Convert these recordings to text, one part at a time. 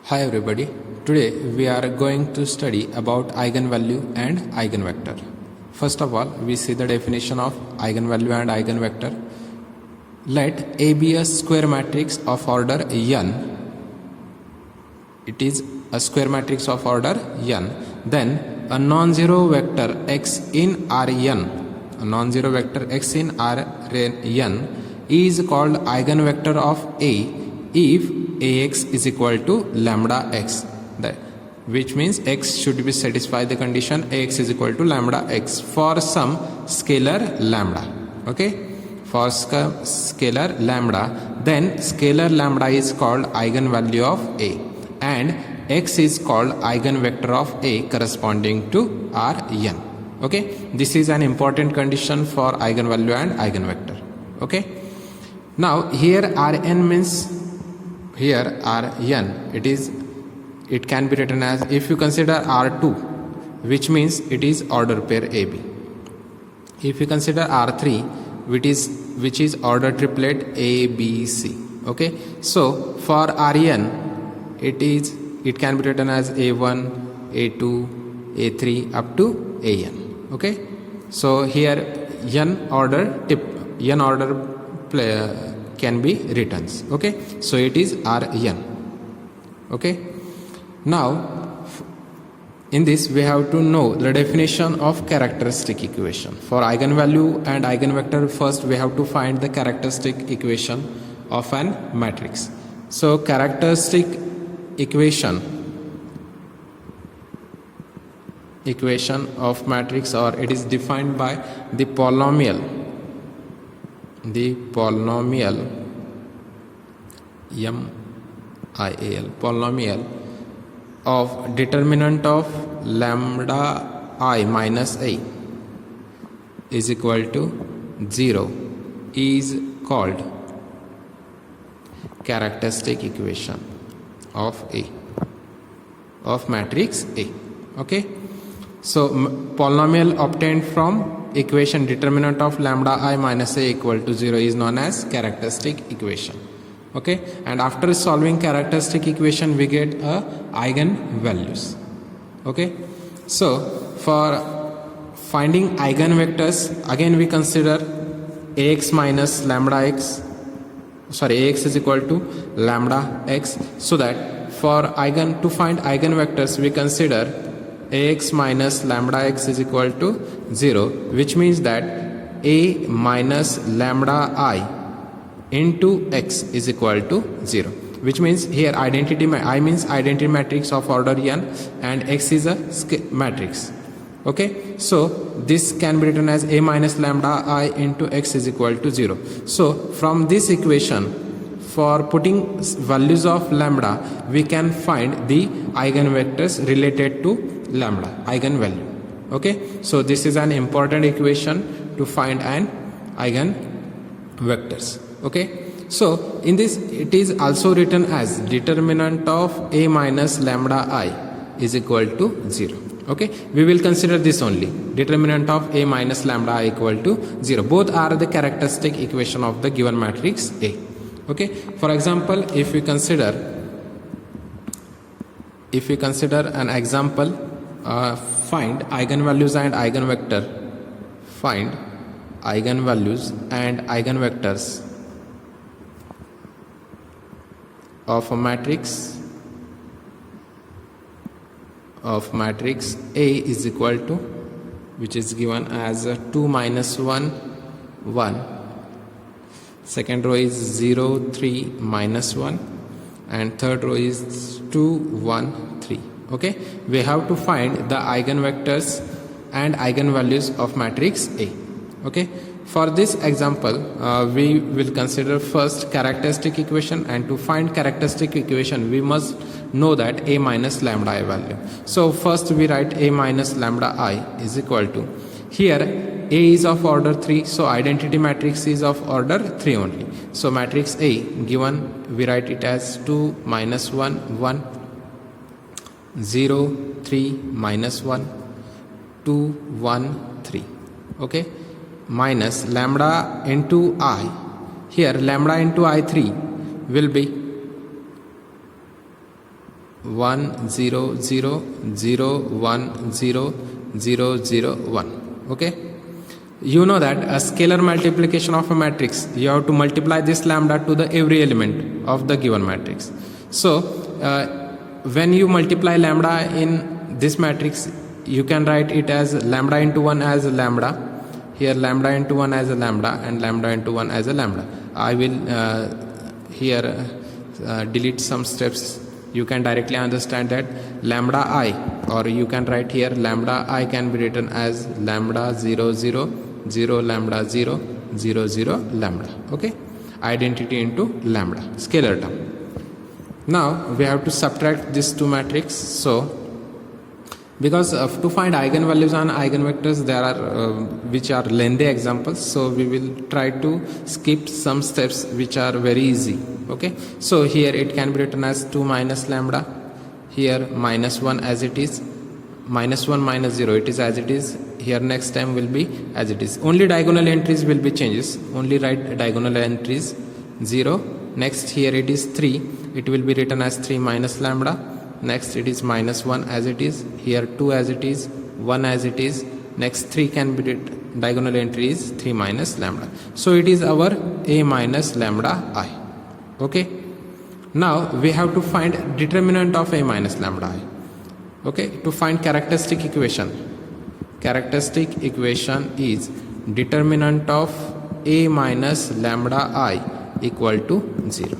Hi everybody. Today we are going to study about eigenvalue and eigenvector. First of all, we see the definition of eigenvalue and eigenvector. Let A be a square matrix of order n. It is a square matrix of order n. Then a non-zero vector x in Rn, a non-zero vector x in Rn is called eigenvector of A if Ax is equal to lambda x, which means x should be satisfy the condition Ax is equal to lambda x for some scalar lambda. Okay, for scalar lambda, then scalar lambda is called eigenvalue of A and x is called eigenvector of A corresponding to Rn. Okay, this is an important condition for eigenvalue and eigenvector. Okay, now here Rn means, here Rn, it can be written as, if you consider R2, which means it is order pair AB. If you consider R3, which is order triplet ABC. Okay, so for Rn, it can be written as A1, A2, A3 up to An. Okay, so here n order can be written. Okay, so it is Rn. Okay, now in this we have to know the definition of characteristic equation. For eigenvalue and eigenvector, first we have to find the characteristic equation of an matrix. So characteristic equation of matrix, or it is defined by the polynomial polynomial of determinant of lambda I minus a is equal to 0 is called characteristic equation of matrix A. Okay, so polynomial obtained from equation determinant of lambda I minus a equal to 0 is known as characteristic equation. Okay, and after solving characteristic equation we get eigenvalues. Okay, so for finding eigenvectors, again we consider ax minus lambda x, ax is equal to lambda x, so that for to find eigenvectors we consider ax minus lambda x is equal to 0, which means that a minus lambda I into x is equal to 0, which means here identity matrix of order n and x is a matrix. Okay, so this can be written as a minus lambda I into x is equal to 0. So from this equation, for putting values of lambda, we can find the eigenvectors related to lambda eigenvalue. Okay, so this is an important equation to find an eigenvectors. Okay, so in this it is also written as determinant of a minus lambda I is equal to 0. Okay, we will consider this only, determinant of a minus lambda I equal to 0. Both are the characteristic equation of the given matrix A. Okay, for example, if we consider an example, find eigenvalues and eigenvector, find eigenvalues and eigenvectors of a matrix A is equal to, which is given as 2 minus 1 1, second row is 0 3 minus 1, and third row is 2 1 3. Okay, we have to find the eigenvectors and eigenvalues of matrix A. Okay, for this example we will consider first characteristic equation, and to find characteristic equation we must know that a minus lambda I value. So first we write a minus lambda I is equal to, here A is of order 3, so identity matrix is of order 3 only. So matrix A given, we write it as 2 minus 1 1, 0 3 minus 1, 2 1 3. Okay, minus lambda into I, here lambda into I3 will be 1 0 0 0 1 0 0 0 1. Okay, you know that a scalar multiplication of a matrix, you have to multiply this lambda to the every element of the given matrix. So when you multiply lambda in this matrix, you can write it as lambda into 1 as a lambda, here lambda into 1 as a lambda, and lambda into 1 as a lambda. I will here delete some steps. You can directly understand that lambda I, or you can write here lambda I can be written as lambda 0 0 0 lambda 0 0 0 lambda. Okay, identity into lambda, scalar term. Now we have to subtract these two matrix. So because to find eigenvalues and eigenvectors, there are which are lengthy examples, so we will try to skip some steps which are very easy. Okay, so here it can be written as 2 minus lambda, here minus 1 as it is, minus 1 minus 0 it is as it is, here next time will be as it is. Only diagonal entries will be changes, only write diagonal entries. 0, next here it is 3, it will be written as 3 minus lambda. Next it is minus 1 as it is, here 2 as it is, 1 as it is, next 3 can be diagonal entry is 3 minus lambda. So it is our a minus lambda I. Okay, now we have to find determinant of a minus lambda I. Okay, to find characteristic equation is determinant of a minus lambda I equal to 0.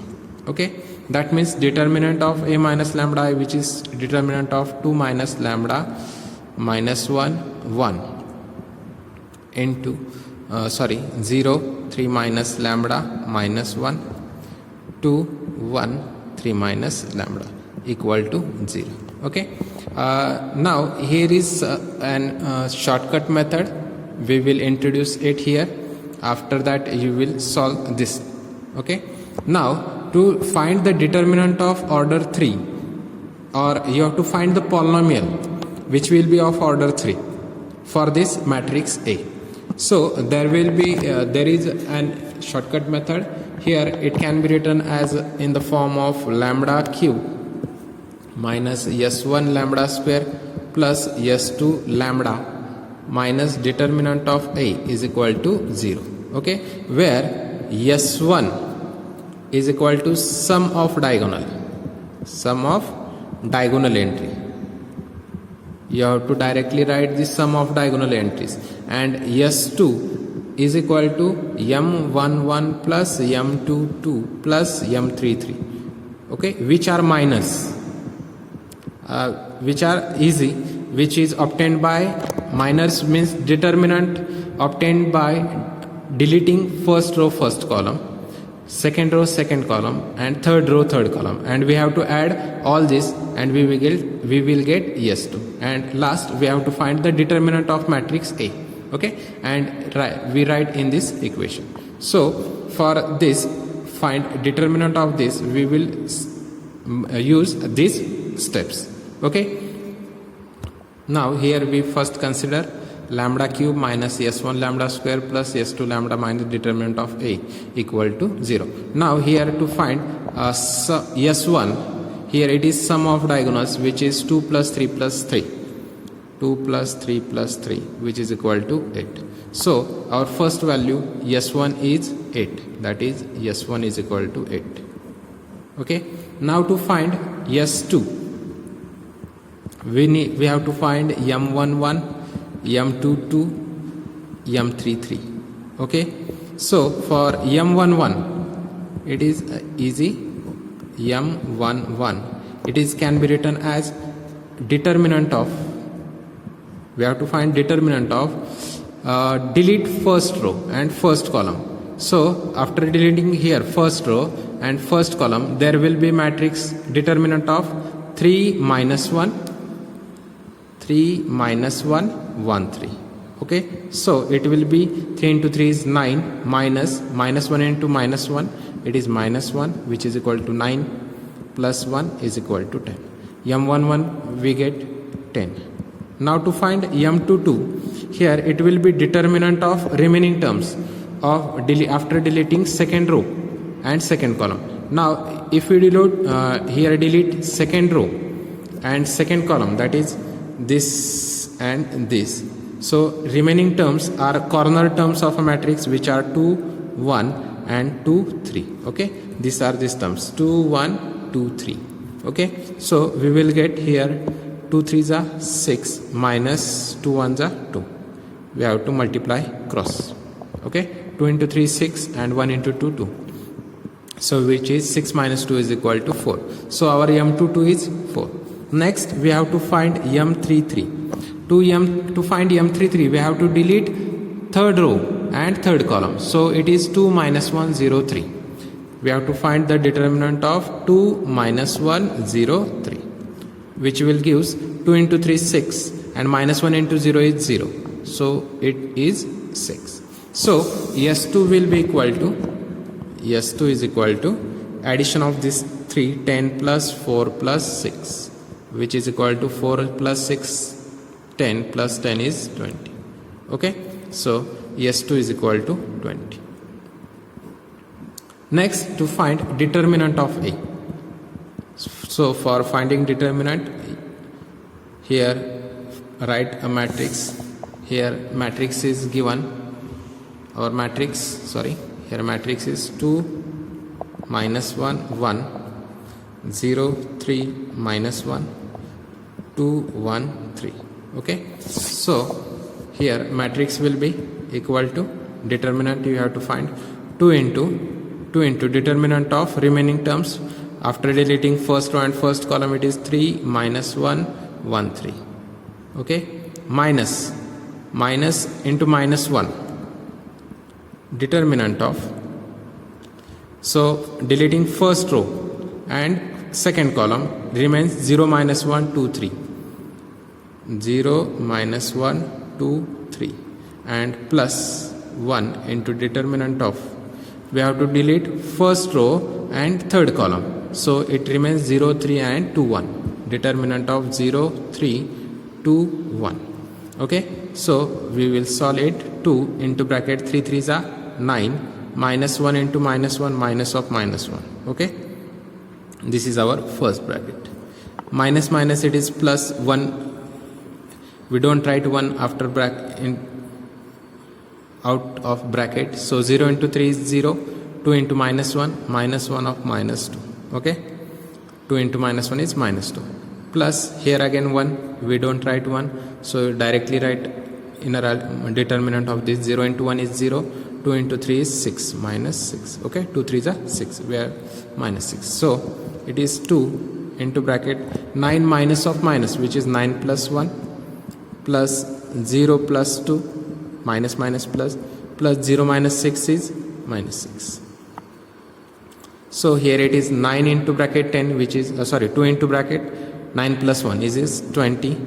Okay, that means determinant of a minus lambda I, which is determinant of 2 minus lambda minus 1 1 into 0 3 minus lambda minus 1 2 1 3 minus lambda equal to 0. Okay, now here is an shortcut method, we will introduce it here. After that you will solve this. Okay, now to find the determinant of order 3, or you have to find the polynomial which will be of order 3 for this matrix A. So there will be there is an shortcut method. Here it can be written as in the form of lambda cube minus s1 lambda square plus s2 lambda minus determinant of A is equal to 0. Okay, where s1 is equal to sum of diagonal entry. You have to directly write the sum of diagonal entries, and s2 is equal to m11 plus m22 plus m33. Okay, which are minus, which are easy, which is obtained by minus means determinant obtained by deleting first row first column, second row second column, and third row third column, and we have to add all this and we will get s2, and last we have to find the determinant of matrix A. Okay, and we write in this equation. So for this find determinant of this, we will use these steps. Okay, now here we first consider lambda cube minus s1 lambda square plus s2 lambda minus determinant of A equal to 0. Now here to find s1, here it is sum of diagonals, which is 2 plus 3 plus 3, 2 plus 3 plus 3, which is equal to 8. So our first value s1 is 8, that is s1 is equal to 8. Okay, now to find s2, we have to find m11, m22, m33. Okay, so for m11 it is easy. m11 it is can be written as determinant of, we have to find determinant of delete first row and first column. So after deleting here first row and first column, there will be matrix determinant of 3 minus 1 3 minus 1 1 3. Okay, so it will be 3 into 3 is 9 minus 1 into minus 1, it is minus 1, which is equal to 9, plus 1 is equal to 10. m11 we get 10. Now to find m22, here it will be determinant of remaining terms of after deleting second row and second column. Now if we delete second row and second column, that is this and this. So remaining terms are corner terms of a matrix, which are 2, 1 and 2, 3. Okay, these are these terms 2, 1, 2, 3. Okay, so we will get here 2 3s are 6 minus 2 1s are 2. We have to multiply cross. Okay, 2 into 3 is 6 and 1 into 2 2. So which is 6 minus 2 is equal to 4. So our M22 is 4. Next we have to find M33. To find M33 we have to delete third row and third column. So it is 2 minus 1 0 3. We have to find the determinant of 2 minus 1 0 3, which will gives 2 into 3 is 6 and minus 1 into 0 is 0. So it is 6. So S2 will be equal to, S2 is equal to addition of this 3, 10 plus 4 plus 6, which is equal to 4 plus 6, 10 plus 10 is 20. Okay, so S2 is equal to 20. Next, to find determinant of A. So for finding determinant, here write a matrix. Here matrix is given, or matrix, sorry, here matrix is 2 minus 1 1 0 3 minus 1 2 1 3. Okay, so here matrix will be equal to determinant, you have to find 2 into determinant of remaining terms. After deleting first row and first column, it is 3 minus 1 1 3. Okay, minus into minus 1, determinant of, so deleting first row and second column remains 0 minus 1 2 3, 0 minus 1 2 3 and plus 1 into determinant of, we have to delete first row and third column, so it remains 0 3 and 2 1, determinant of 0 3 2 1. Okay, so we will solve it. 2 into bracket 3 3s are 9, minus 1 into minus 1, minus of minus 1. Okay, this is our first bracket. Minus minus, it is plus 1. We don't write 1 after bracket out of bracket, so 0 into 3 is 0, 2 into minus 1, minus 1 of minus 2. Okay, 2 into minus 1 is minus 2, plus here again 1, we don't write 1, so directly write inner determinant of this. 0 into 1 is 0, 2 into 3 is 6, minus 6. Okay, 2 3s are 6, we are minus 6, so it is 2 into bracket 9 minus of minus, which is 9 plus 1 plus 0 plus 2 minus minus plus 0 minus 6 is minus 6. So here it is 9 into bracket 10, which is 2 into bracket 9 plus 1 is 20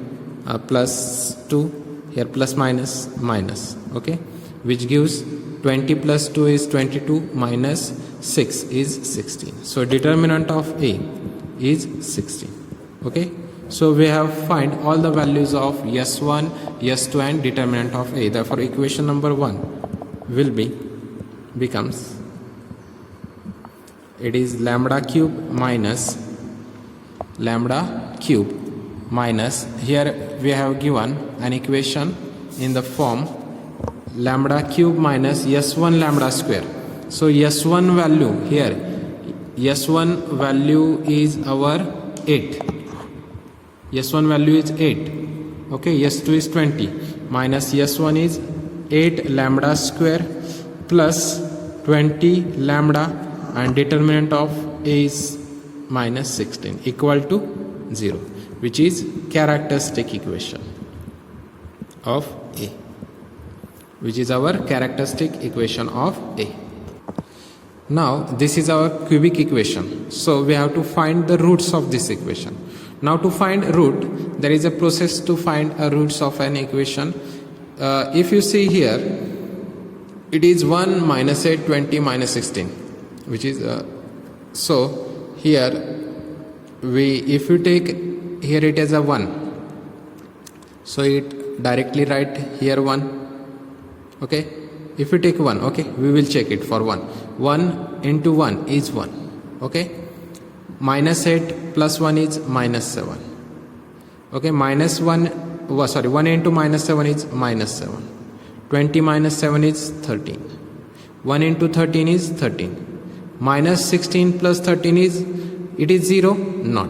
plus 2, here plus minus minus. Okay, which gives 20 plus 2 is 22, minus 6 is 16. So determinant of A is 16. Okay, so we have find all the values of S1, S2 and determinant of A. Therefore equation number 1 will becomes, it is lambda cube minus, here we have given an equation in the form lambda cube minus S1 lambda square. So S1 value here, S1 value is our 8. S1 value is 8. Okay, S2 is 20, minus S1 is 8 lambda square plus 20 lambda, and determinant of A is minus 16 equal to 0, which is characteristic equation of A, which is our characteristic equation of A. Now this is our cubic equation, so we have to find the roots of this equation. Now to find root, there is a process to find a roots of an equation. If you see here, it is 1 minus 8 20 minus 16, which is so here if you take here it as a 1, so it directly write here 1. Okay, if you take 1, okay, we will check it for 1 into 1 is 1. Okay, minus 8 plus 1 is minus 7. Okay, minus 1 1 into minus 7 is minus 7. 20 minus 7 is 13. 1 into 13 is 13. Minus 16 plus 13 is, it is 0? Not.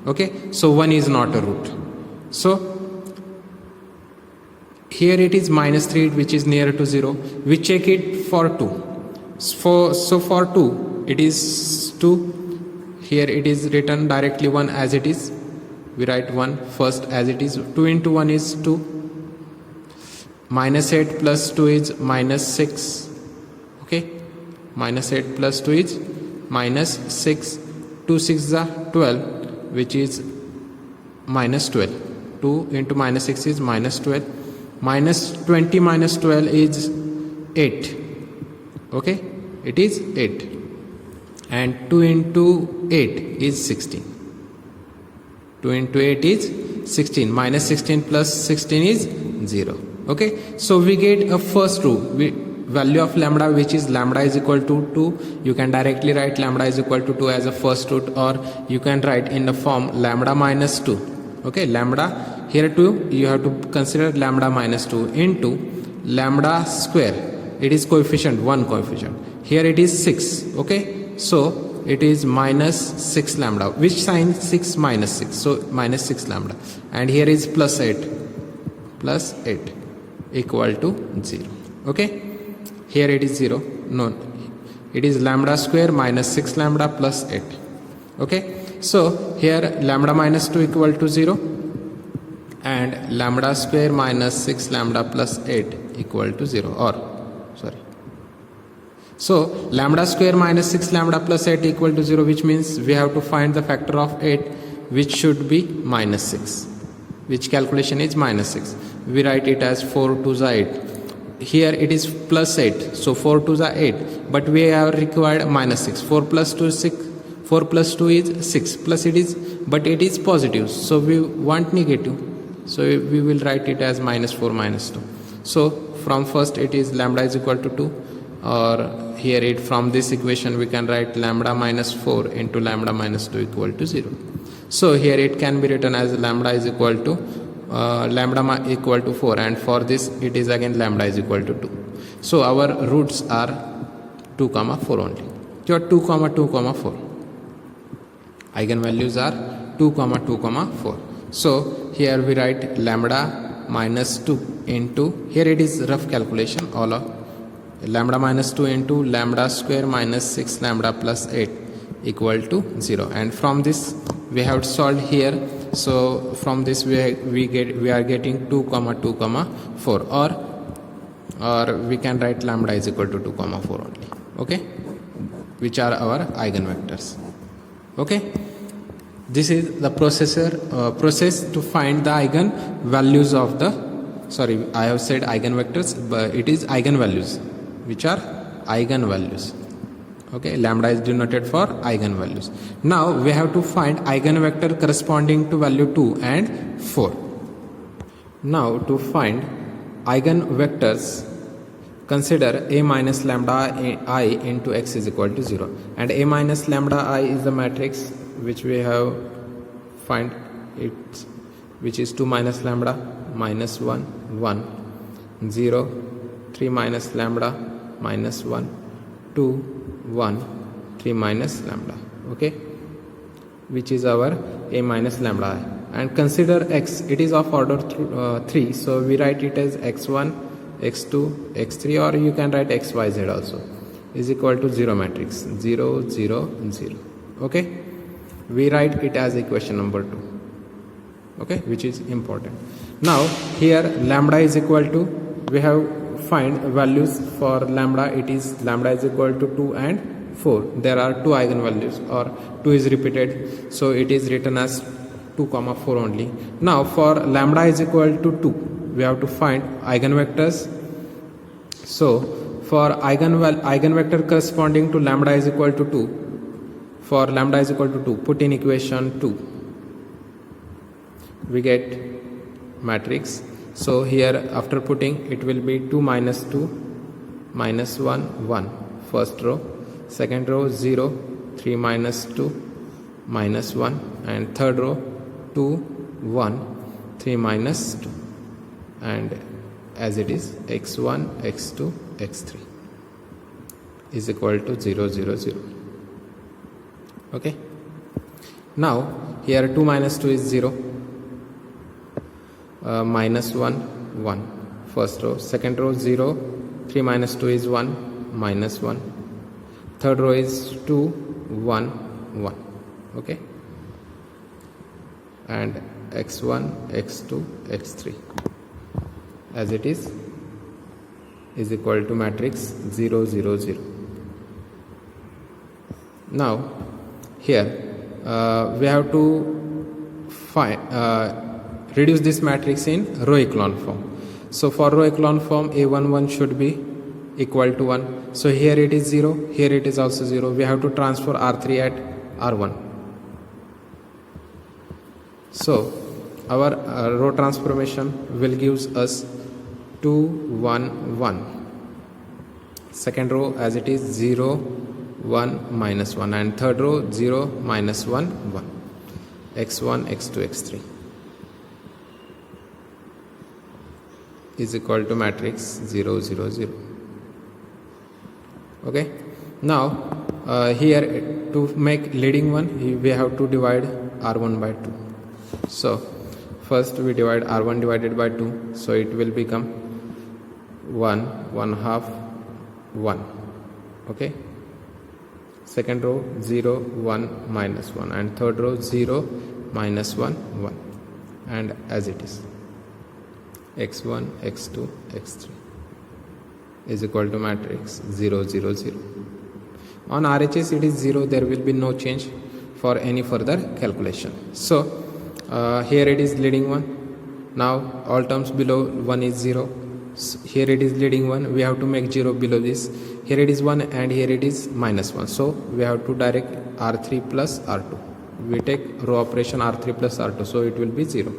Okay, so 1 is not a root. So here it is minus 3, which is near to 0. We check it for 2. So for 2 it is 2. Here it is written directly 1 as it is. We write 1 first as it is. 2 into 1 is 2. Minus 8 plus 2 is minus 6. Okay, minus 8 plus 2 is minus 6. 2 6 are 12, which is minus 12. 2 into minus 6 is minus 12. Minus 20 minus 12 is 8. Okay, it is 8. And 2 into 8 is 16. 2 into 8 is 16. Minus 16 plus 16 is 0. Okay, so we get a first root, value of lambda, which is lambda is equal to 2. You can directly write lambda is equal to 2 as a first root, or you can write in the form lambda minus 2. Okay, lambda here too you have to consider lambda minus 2 into lambda square. It is coefficient, one coefficient. Here it is 6. Okay, so it is minus 6 lambda. Which sign? 6 minus 6, so minus 6 lambda. And here is plus 8 equal to 0. Okay, here it is 0. No, it is lambda square minus 6 lambda plus 8. Okay, so here lambda minus 2 equal to 0, and lambda square minus 6 lambda plus 8 equal to 0. Or sorry, so lambda square minus 6 lambda plus 8 equal to 0, which means we have to find the factor of 8, which should be minus 6. Which calculation is minus 6? We write it as 4 2s are 8. Here it is plus 8, so 4 2s are 8, but we have required minus 6. 4 plus 2 is 6. 4 plus 2 is 6, plus it is, but it is positive, so we want negative, so we will write it as minus 4 minus 2. So from first it is lambda is equal to 2, or here it, from this equation we can write lambda minus 4 into lambda minus 2 equal to 0. So here it can be written as lambda is equal to lambda equal to 4, and for this it is again lambda is equal to 2. So our roots are 2 comma 4 only. Your 2 comma 2 comma 4 eigenvalues are 2 comma 2 comma 4. So here we write lambda minus 2 into, here it is rough calculation, all of lambda minus 2 into lambda square minus 6 lambda plus 8 equal to 0. And from this we have solved here, so from this we are getting 2 comma 2 comma 4, or we can write lambda is equal to 2 comma 4 only. Okay, which are our eigenvectors. Okay, this is the process to find the eigen values of the, sorry, I have said eigenvectors, but it is eigenvalues, which are eigenvalues. Okay, lambda is denoted for eigenvalues. Now we have to find eigenvector corresponding to value 2 and 4. Now to find eigenvectors, consider a minus lambda I into x is equal to 0, and a minus lambda I is the matrix which we have find it, which is 2 minus lambda minus 1 1 0 3 minus lambda minus 1 2 1 3 minus lambda. Okay, which is our a minus lambda I. And consider x, it is of order 3, so we write it as x1 x2 x3, or you can write xyz also, is equal to 0 matrix 0 0 0. Okay, we write it as equation number 2. Okay, which is important. Now here lambda is equal to, we have find values for lambda, it is lambda is equal to 2 and 4. There are 2 eigenvalues, or 2 is repeated, so it is written as 2 comma 4 only. Now for lambda is equal to 2, we have to find eigenvectors. So for eigenvector corresponding to lambda is equal to 2, for lambda is equal to 2, put in equation 2, we get matrix. So here after putting, it will be 2 minus 2 minus 1 1, first row, second row 0 3 minus 2 minus 1, and third row 2 1 3 minus 2, and as it is x1 x2 x3 is equal to 0 0 0. Okay, now here 2 minus 2 is 0, minus 1 1, first row, second row 0, 3 minus 2 is 1, minus 1, third row is 2 1 1. Okay, and x1 x2 x3 as it is equal to matrix 0 0 0. Now here we have to reduce this matrix in row echelon form. So for row echelon form, A11 should be equal to 1. So here it is 0, here it is also 0. We have to transfer R3 at R1. So our row transformation will gives us 2 1 1. Second row as it is 0 1 minus 1, and third row 0 minus 1 1. x1 x2 x3 is equal to matrix 0 0 0. Okay, now here to make leading one we have to divide R1 by 2. So first we divide R1 divided by 2, so it will become 1 1 half 1. Okay, second row 0 1 minus 1, and third row 0 minus 1 1, and as it is x1 x2 x3 is equal to matrix 0 0 0. On RHS it is 0, there will be no change for any further calculation. So here it is leading one. Now all terms below 1 is 0. So here it is leading 1, we have to make 0 below this. Here it is 1 and here it is minus 1. So we have to direct R3 plus R2. We take row operation R3 plus R2, so it will be 0.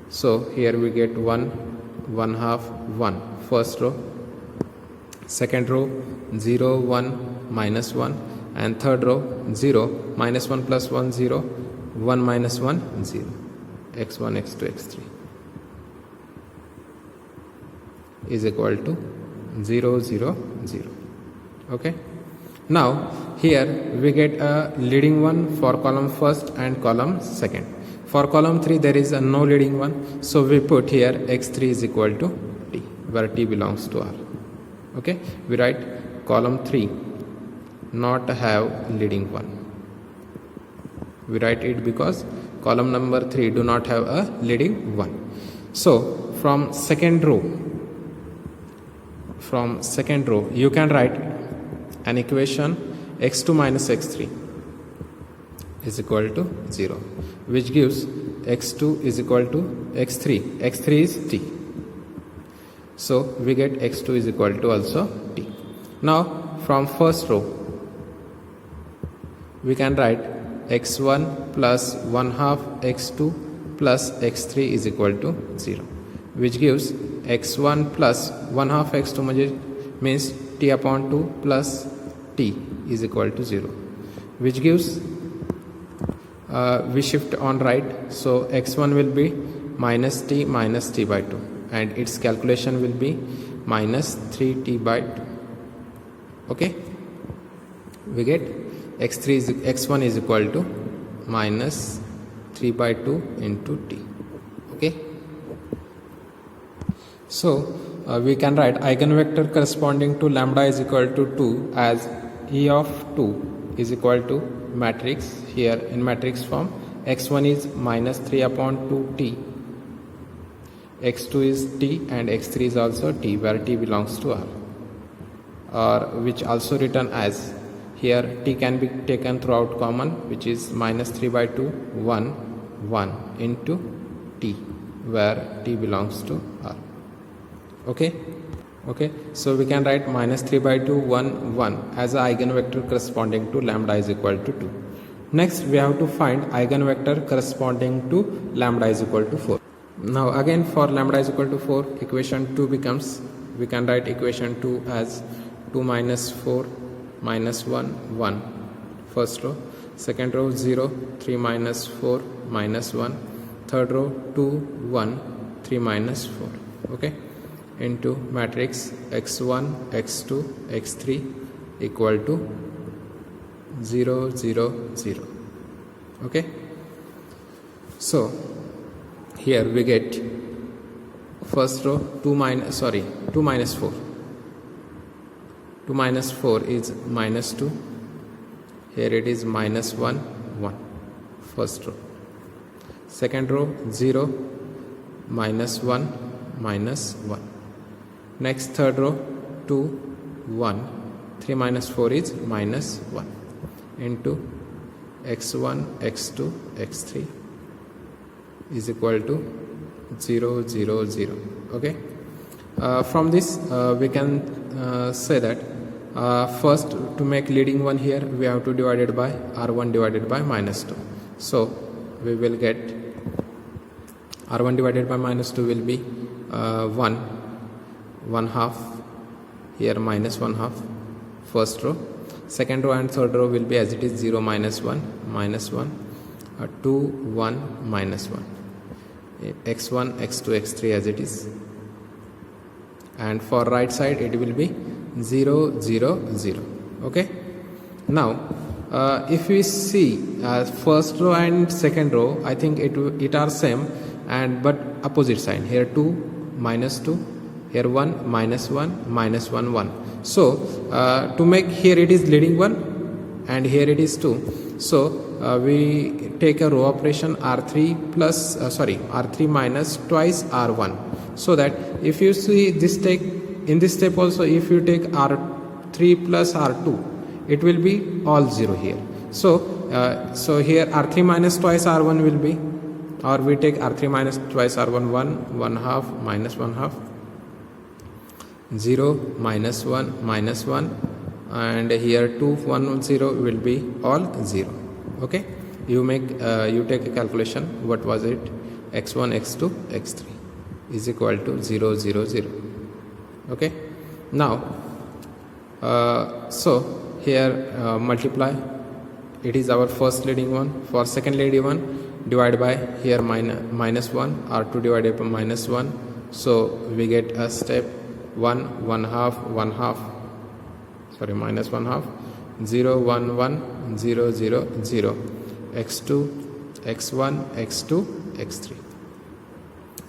So here we get 1 1 half 1, first row, second row 0 1 minus 1, and third row 0 minus 1 plus 1 0, 1 minus 1 0, x1 x2 x3 is equal to 0 0 0. Okay, now here we get a leading one for column first and column second. For column 3 there is a no leading one, so we put here x3 is equal to t, where t belongs to R. Okay, we write column 3 not have leading one. We write it because column number 3 do not have a leading one. So from second row you can write an equation x2 minus x3 is equal to 0, which gives x2 is equal to x3. x3 is t, so we get x2 is equal to also t. Now from first row we can write x1 plus 1 half x2 plus x3 is equal to 0, which gives x1 plus 1 half x2 means t upon 2 plus t is equal to 0, which gives we shift on right, so x1 will be minus t by 2, and its calculation will be minus 3t by 2. Okay, we get x1 is equal to minus 3 by 2 into t. Okay, so we can write eigenvector corresponding to lambda is equal to 2 as E of 2 is equal to matrix, here in matrix form x1 is minus 3 upon 2t, x2 is t, and x3 is also t, where t belongs to R, or which also written as, here t can be taken throughout common, which is minus 3 by 2 1 1 into t, where t belongs to R. Okay, so we can write minus 3 by 2 1 1 as an eigenvector corresponding to lambda is equal to 2. Next we have to find eigenvector corresponding to lambda is equal to 4. Now again for lambda is equal to 4, equation 2 becomes, we can write equation 2 as 2 minus 4 minus 1 1. first row, second row 0, 3 minus 4 minus 1, third row 2, 1, 3 minus 4, okay, into matrix x1, x2, x3 equal to 0, 0, 0, okay. So here we get first row 2 minus 4. 2 minus 4 is minus 2. Here it is minus 1, 1. First row. Second row 0, minus 1, minus 1. Next third row 2, 1. 3 minus 4 is minus 1 into x1, x2, x3 is equal to 0, 0, 0, okay. From this we can say that first, to make leading one here, we have to divide it by r1 divided by minus 2. So we will get r1 divided by minus 2 will be 1 half, here minus 1 half, first row. Second row and third row will be as it is, 0, minus 1, 2, 1, minus 1. x1, x2, x3 as it is. And for right side it will be 0, 0, 0, okay. Now if we see first row and second row, I think it are same, and but opposite sign. Here 2, minus 2, here 1, minus 1, minus 1, 1. So to make, here it is leading one and here it is 2. So we take a row operation r3 plus r3 minus twice r1, so that if you see this, take in this step also, if you take r3 plus r2, it will be all 0 here. So here r3 minus twice r1 will be, or we take r3 minus twice r1, 1 half, minus 1 half, 0, minus 1, minus 1, and here 2, 1, 0 will be all 0, okay. You take a calculation, what was it, x1, x2, x3 is equal to 0, 0, 0, okay. Now so here multiply, it is our first leading one. For second leading one, divide by here minus 1, r2 divided by minus 1, so we get a step 1 half, minus 1 half, 0, 1, 1, 0, 0, 0, x2, x1, x2, x3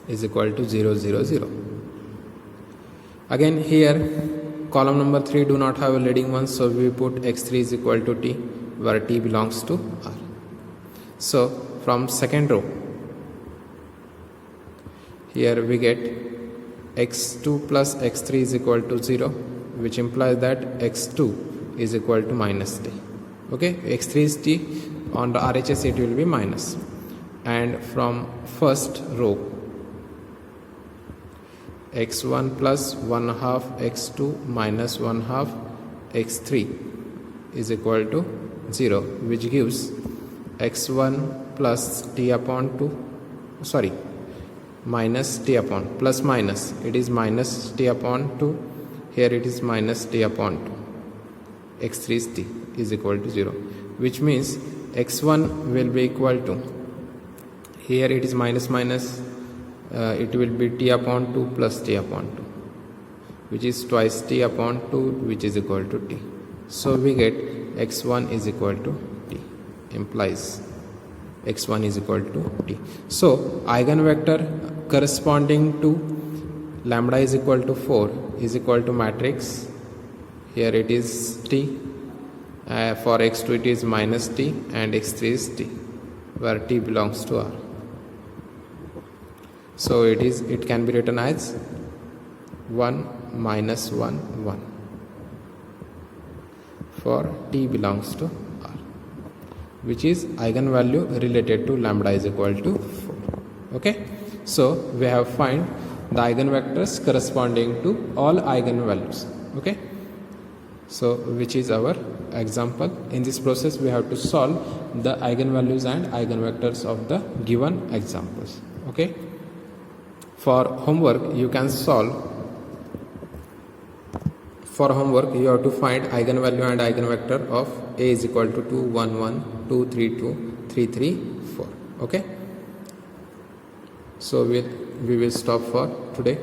is equal to 0, 0, 0. Again here column number 3 do not have a leading one, so we put x3 is equal to t, where t belongs to r. So from second row, here we get x2 plus x3 is equal to 0, which implies that x2 is equal to minus t, okay. x3 is t, on the RHS it will be minus. And from first row, x1 plus 1 half, x2 minus 1 half, x3 is equal to 0, which gives x1 plus t upon 2, minus t upon, plus minus, it is minus t upon 2, here it is minus t upon 2, x3 is t is equal to 0, which means x1 will be equal to, here it is minus, it will be t upon 2 plus t upon 2, which is twice t upon 2, which is equal to t. So we get x1 is equal to t, implies x1 is equal to t. So eigenvector corresponding to lambda is equal to 4 is equal to matrix, here it is t, for x2 it is minus t, and x3 is t, where t belongs to r. So it can be written as 1 minus 1, 1 for t belongs to r, which is eigenvalue related to lambda is equal to 4, okay. So we have find the eigenvectors corresponding to all eigenvalues, okay. So which is our example. In this process we have to solve the eigenvalues and eigenvectors of the given examples, okay. For homework you can solve for homework you have to find eigenvalue and eigenvector of A is equal to 2 1 1 2 3 2 3 3 4. Okay, so we will stop for today.